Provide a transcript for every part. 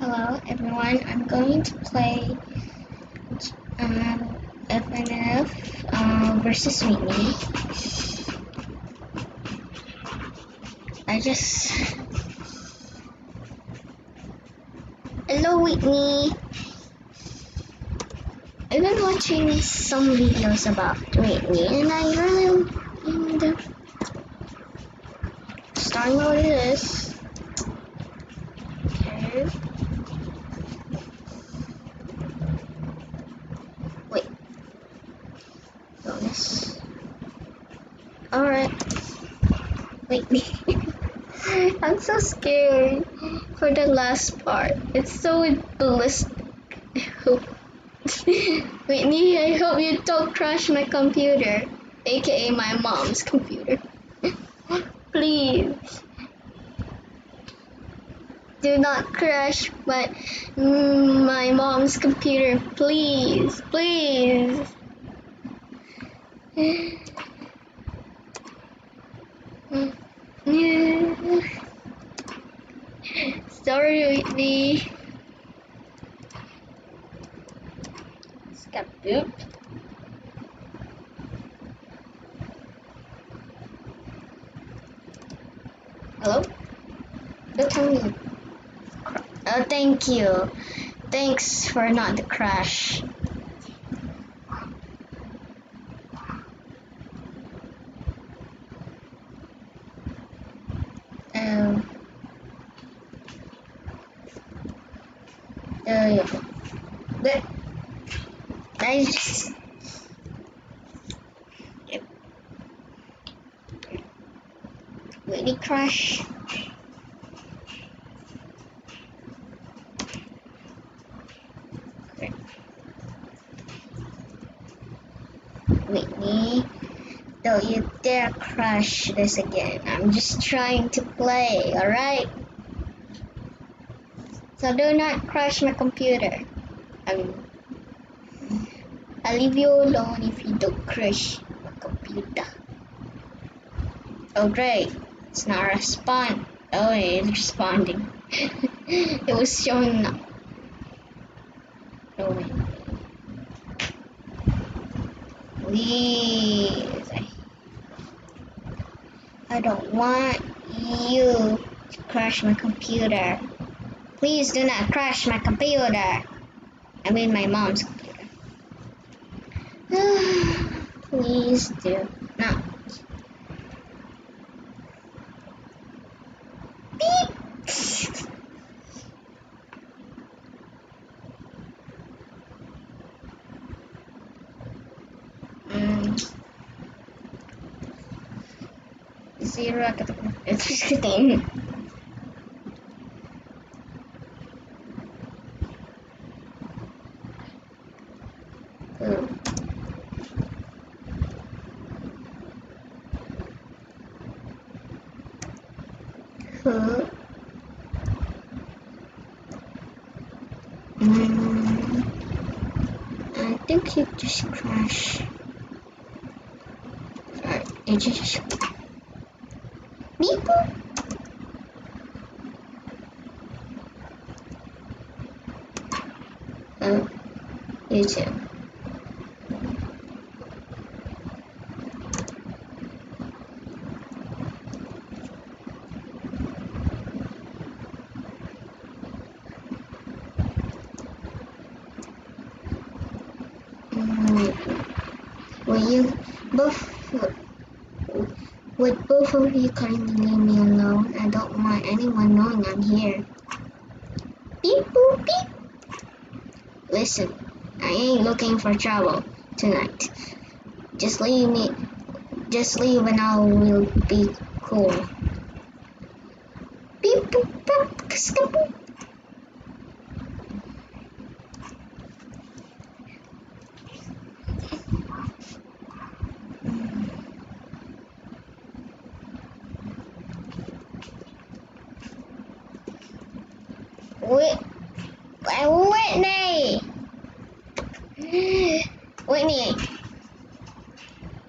Hello everyone, I'm going to play FNF versus Whitney. Hello Whitney! I've been watching some videos about Whitney and I really in starting what it is. Okay. Wait. Bonus. Alright. Whitney. I'm so scared for the last part. It's so ballistic. Whitney, I hope you don't crash my computer, aka my mom's computer. Please. Do not crash my mom's computer, please, please. Sorry, Whitney. Got booped. Hello? Don't tell me. Oh, thank you. Thanks for not the crash. But I just really crash. Whitney, don't you dare crash this again. I'm just trying to play, alright? So do not crash my computer. I'll leave you alone if you don't crash my computer. Oh great, it's not responding. Oh, it's responding. It was showing up. Oh wait. Please. I don't want you to crash my computer. Please do not crash my computer. I mean my mom's computer. Please do not. Beep. Zero it's just kidding. I think it just crashed. Alright, it just beep boop. Oh, you too. Would both of you kindly leave me alone? I don't want anyone knowing I'm here. Beep boop beep. Listen, I ain't looking for trouble tonight. Just leave and I will be cool. Beep boop boop skip boop. Whitney! Whitney!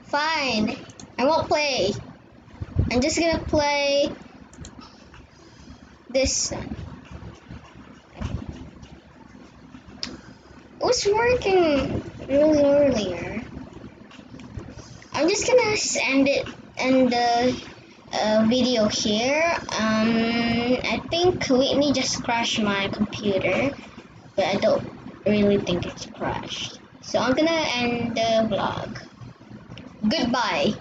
Fine, I won't play. I'm just gonna play this one. was working really earlier. I'm just gonna end the video here. I think Whitney just crashed my computer, but I don't really think it's crashed. So I'm gonna end the vlog. Goodbye.